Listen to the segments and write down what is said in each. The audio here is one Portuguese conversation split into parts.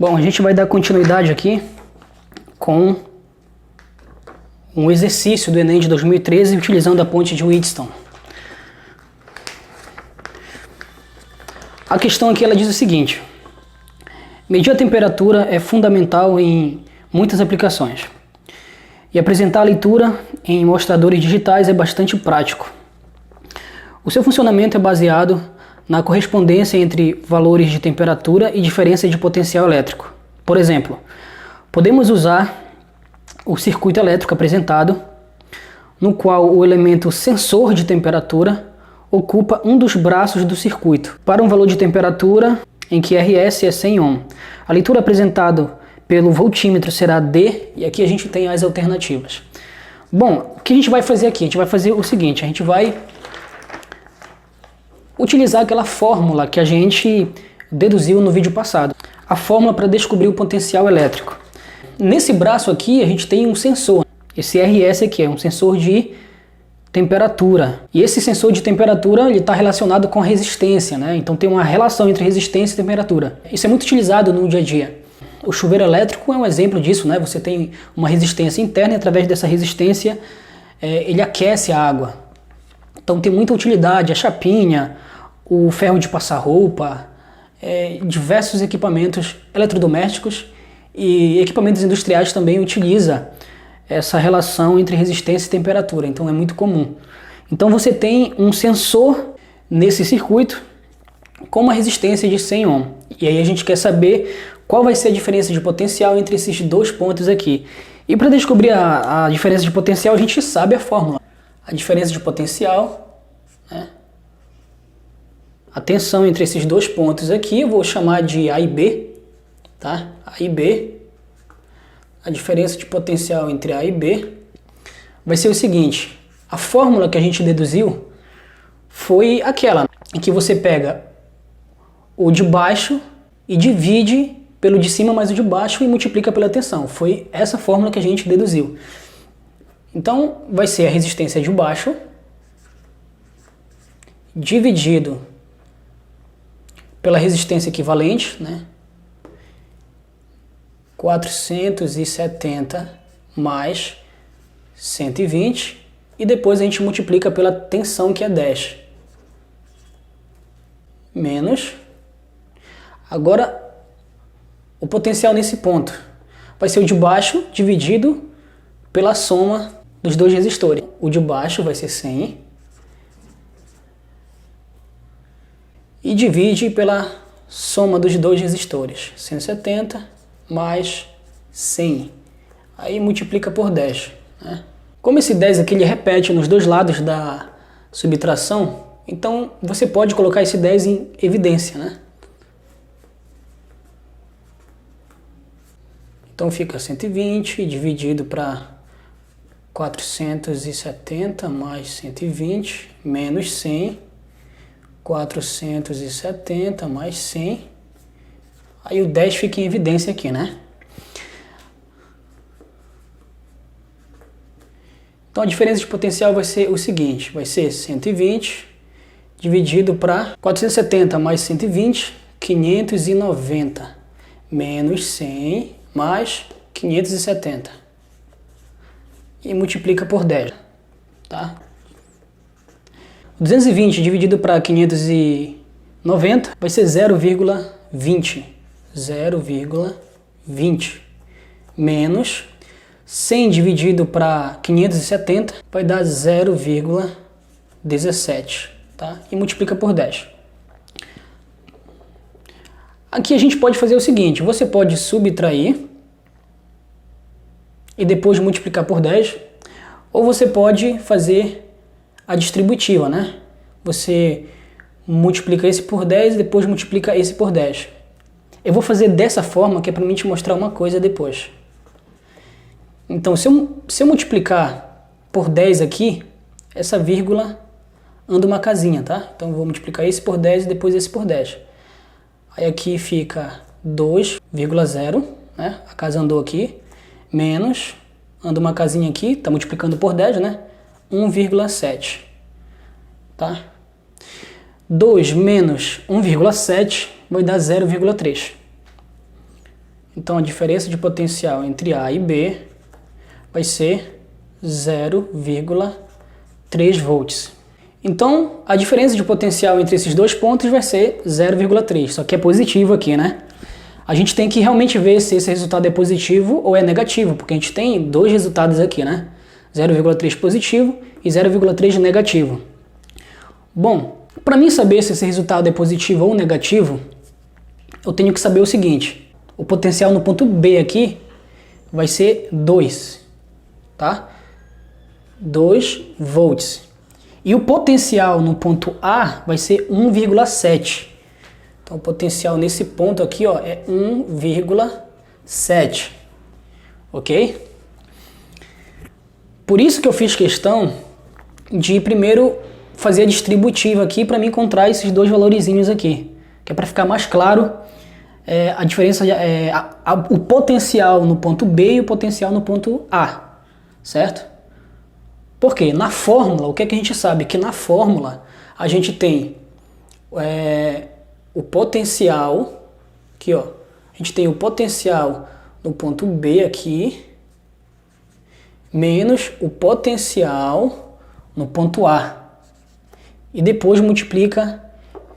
Bom, a gente vai dar continuidade aqui com um exercício do Enem de 2013 utilizando a ponte de Wheatstone. A questão aqui ela diz o seguinte: medir a temperatura é fundamental em muitas aplicações e apresentar a leitura em mostradores digitais é bastante prático. O seu funcionamento é baseado na correspondência entre valores de temperatura e diferença de potencial elétrico. Por exemplo, podemos usar o circuito elétrico apresentado, no qual o elemento sensor de temperatura ocupa um dos braços do circuito, para um valor de temperatura em que RS é 100 ohm. A leitura apresentada pelo voltímetro será D, e aqui a gente tem as alternativas. Bom, o que a gente vai fazer aqui? A gente vai fazer o seguinte: a gente vai utilizar aquela fórmula que a gente deduziu no vídeo passado. A fórmula para descobrir o potencial elétrico. Nesse braço aqui a gente tem um sensor. Esse RS aqui é um sensor de temperatura. E esse sensor de temperatura está relacionado com a resistência, né? Então tem uma relação entre resistência e temperatura. Isso é muito utilizado no dia a dia. O chuveiro elétrico é um exemplo disso, né? Você tem uma resistência interna e através dessa resistência ele aquece a água. Então tem muita utilidade. A chapinha, o ferro de passar roupa, diversos equipamentos eletrodomésticos e equipamentos industriais também utilizam essa relação entre resistência e temperatura, então é muito comum. Então você tem um sensor nesse circuito com uma resistência de 100 ohm. E aí a gente quer saber qual vai ser a diferença de potencial entre esses dois pontos aqui. E para descobrir a diferença de potencial, a gente sabe a fórmula. A diferença de potencial, né? A tensão entre esses dois pontos aqui, eu vou chamar de A e B, tá? A e B. A diferença de potencial entre A e B vai ser o seguinte: a fórmula que a gente deduziu foi aquela em que você pega o de baixo e divide pelo de cima mais o de baixo e multiplica pela tensão. Foi essa fórmula que a gente deduziu. Então vai ser a resistência de baixo dividido pela resistência equivalente, né? 470 mais 120, e depois a gente multiplica pela tensão, que é 10. Menos. Agora, o potencial nesse ponto vai ser o de baixo dividido pela soma dos dois resistores. O de baixo vai ser 100 e divide pela soma dos dois resistores. 170 mais 100. Aí multiplica por 10. Né? Como esse 10 aqui ele repete nos dois lados da subtração, então você pode colocar esse 10 em evidência. Né? Então fica 120 dividido para 470 mais 120 menos 100. 470 mais 100. Aí o 10 fica em evidência aqui, né? Então a diferença de potencial vai ser o seguinte: vai ser 120 dividido para 470 mais 120, 590, menos 100 mais 570. E multiplica por 10, tá? 220 dividido para 590 vai ser 0,20. 0,20 menos 100 dividido para 570 vai dar 0,17, tá? E multiplica por 10. Aqui a gente pode fazer o seguinte: você pode subtrair e depois multiplicar por 10, ou você pode fazer a distributiva, né? Você multiplica esse por 10 e depois multiplica esse por 10. Eu vou fazer dessa forma, que é para mim te mostrar uma coisa depois. Então, se eu multiplicar por 10 aqui, essa vírgula anda uma casinha, tá? Então, eu vou multiplicar esse por 10 e depois esse por 10. Aí aqui fica 2,0, né? A casa andou aqui, menos, anda uma casinha aqui, tá multiplicando por 10, né? 1,7, tá? 2 menos 1,7 vai dar 0,3. Então a diferença de potencial entre A e B vai ser 0,3 volts. Então a diferença de potencial entre esses dois pontos vai ser 0,3, só que é positivo aqui, né? A gente tem que realmente ver se esse resultado é positivo ou é negativo, porque a gente tem dois resultados aqui, né? 0,3 positivo e 0,3 negativo. Bom, para mim saber se esse resultado é positivo ou negativo, eu tenho que saber o seguinte: o potencial no ponto B aqui vai ser 2, tá? 2 volts. E o potencial no ponto A vai ser 1,7. Então o potencial nesse ponto aqui, ó, é 1,7. Ok? Por isso que eu fiz questão de primeiro fazer a distributiva aqui para me encontrar esses dois valorizinhos aqui, que é para ficar mais claro a diferença, o potencial no ponto B e o potencial no ponto A, certo? Porque na fórmula, o que é que a gente sabe? Que na fórmula a gente tem o potencial, aqui ó, a gente tem o potencial no ponto B aqui, menos o potencial no ponto A. E depois multiplica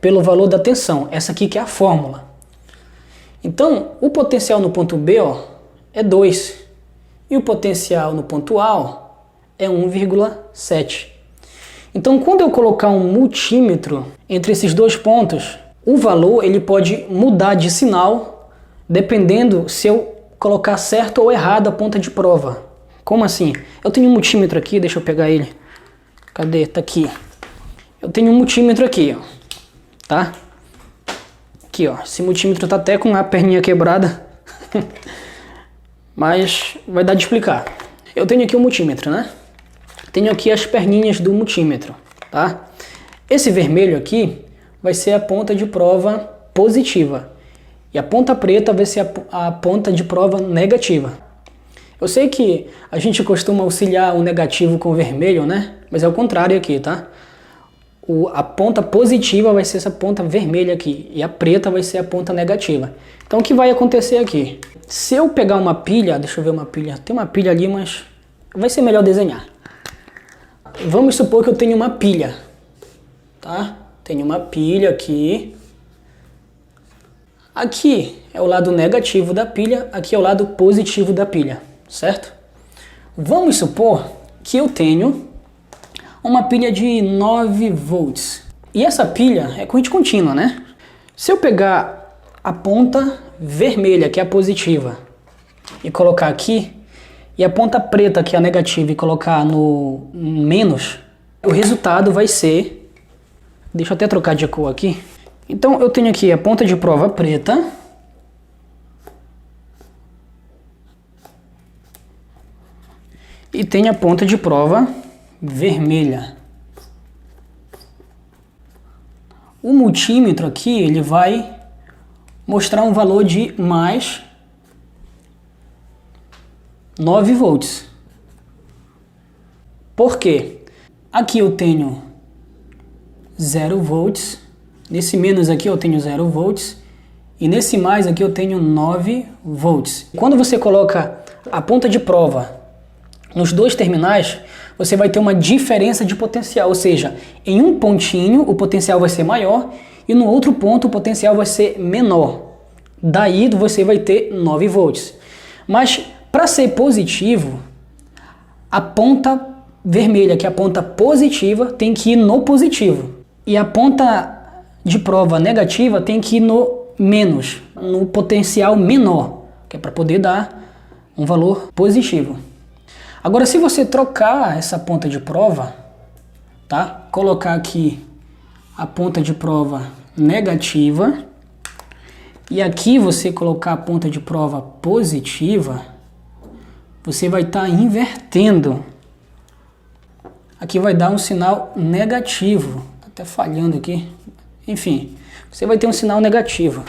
pelo valor da tensão. Essa aqui que é a fórmula. Então, o potencial no ponto B, ó, é 2. E o potencial no ponto A, ó, é 1,7. Então, quando eu colocar um multímetro entre esses dois pontos, o valor ele pode mudar de sinal dependendo se eu colocar certo ou errado a ponta de prova. Como assim? Eu tenho um multímetro aqui, deixa eu pegar ele. Cadê? Tá aqui. Eu tenho um multímetro aqui, ó. Tá? Aqui, ó. Esse multímetro tá até com a perninha quebrada. Mas vai dar de explicar. Eu tenho aqui um multímetro, né? Tenho aqui as perninhas do multímetro, tá? Esse vermelho aqui vai ser a ponta de prova positiva. E a ponta preta vai ser a ponta de prova negativa. Eu sei que a gente costuma auxiliar o negativo com o vermelho, né? Mas é o contrário aqui, tá? A ponta positiva vai ser essa ponta vermelha aqui. E a preta vai ser a ponta negativa. Então o que vai acontecer aqui? Se eu pegar uma pilha, deixa eu ver uma pilha. Tem uma pilha ali, mas vai ser melhor desenhar. Vamos supor que eu tenho uma pilha, tá? Tenho uma pilha aqui. Aqui é o lado negativo da pilha, aqui é o lado positivo da pilha, certo? Vamos supor que eu tenho uma pilha de 9 volts. E essa pilha é corrente contínua, né? Se eu pegar a ponta vermelha, que é a positiva, e colocar aqui, e a ponta preta, que é a negativa, e colocar no menos, o resultado vai ser... Deixa eu até trocar de cor aqui. Então eu tenho aqui a ponta de prova preta. E tenho a ponta de prova vermelha. O multímetro aqui, ele vai mostrar um valor de mais 9 volts. Por quê? Aqui eu tenho 0 volts, nesse menos aqui eu tenho 0 volts, e nesse mais aqui eu tenho 9 volts. Quando você coloca a ponta de prova nos dois terminais, você vai ter uma diferença de potencial, ou seja, em um pontinho o potencial vai ser maior e no outro ponto o potencial vai ser menor. Daí você vai ter 9 volts. Mas para ser positivo, a ponta vermelha, que é a ponta positiva, tem que ir no positivo. E a ponta de prova negativa tem que ir no menos, no potencial menor, que é para poder dar um valor positivo. Agora, se você trocar essa ponta de prova, tá? Colocar aqui a ponta de prova negativa e aqui você colocar a ponta de prova positiva, você vai estar invertendo. Aqui vai dar um sinal negativo. Tá até falhando aqui. Enfim, você vai ter um sinal negativo.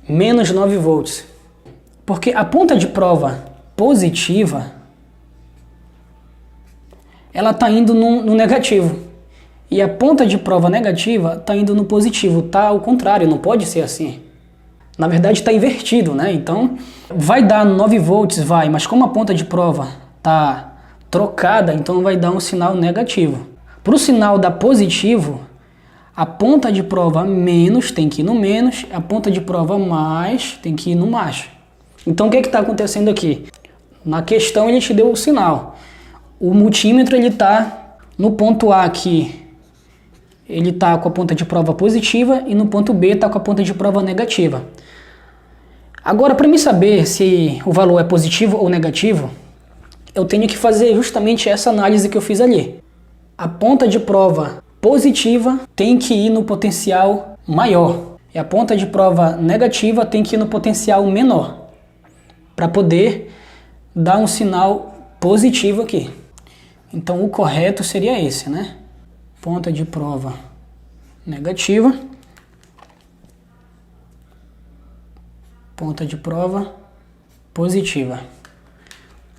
Menos 9 volts. Porque a ponta de prova positiva, ela está indo no negativo. E a ponta de prova negativa está indo no positivo, tá ao contrário, não pode ser assim. Na verdade está invertido, né? Então vai dar 9 volts, vai, mas como a ponta de prova está trocada, então vai dar um sinal negativo. Para o sinal dar positivo, a ponta de prova menos tem que ir no menos, a ponta de prova mais tem que ir no mais. Então o que está acontecendo aqui? Na questão ele te deu o sinal. O multímetro ele está no ponto A aqui, ele está com a ponta de prova positiva e no ponto B está com a ponta de prova negativa. Agora, para mim saber se o valor é positivo ou negativo, eu tenho que fazer justamente essa análise que eu fiz ali. A ponta de prova positiva tem que ir no potencial maior e a ponta de prova negativa tem que ir no potencial menor para poder dar um sinal positivo aqui. Então o correto seria esse, né? Ponta de prova negativa, ponta de prova positiva,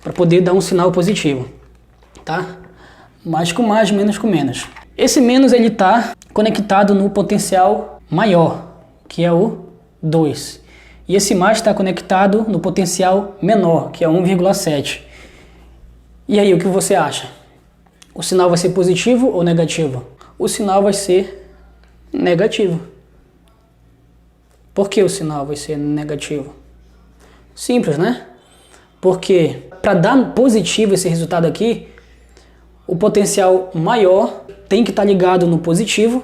para poder dar um sinal positivo, tá? Mais com mais, menos com menos. Esse menos ele está conectado no potencial maior, que é o 2. E esse mais está conectado no potencial menor, que é 1,7. E aí, o que você acha? O sinal vai ser positivo ou negativo? O sinal vai ser negativo. Por que o sinal vai ser negativo? Simples, né? Porque para dar positivo esse resultado aqui, o potencial maior tem que estar ligado no positivo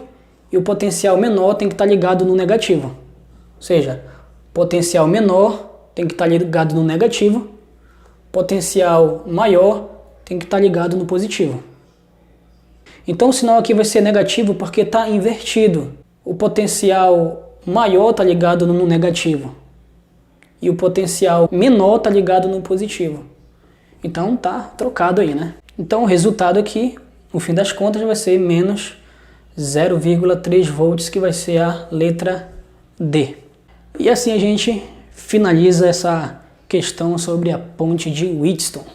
e o potencial menor tem que estar ligado no negativo. Ou seja, potencial menor tem que estar ligado no negativo, potencial maior tem que estar ligado no positivo. Então o sinal aqui vai ser negativo porque está invertido. O potencial maior está ligado no negativo e o potencial menor está ligado no positivo. Então tá trocado aí, né? Então o resultado aqui, no fim das contas, vai ser menos 0,3 volts, que vai ser a letra D. E assim a gente finaliza essa questão sobre a ponte de Wheatstone.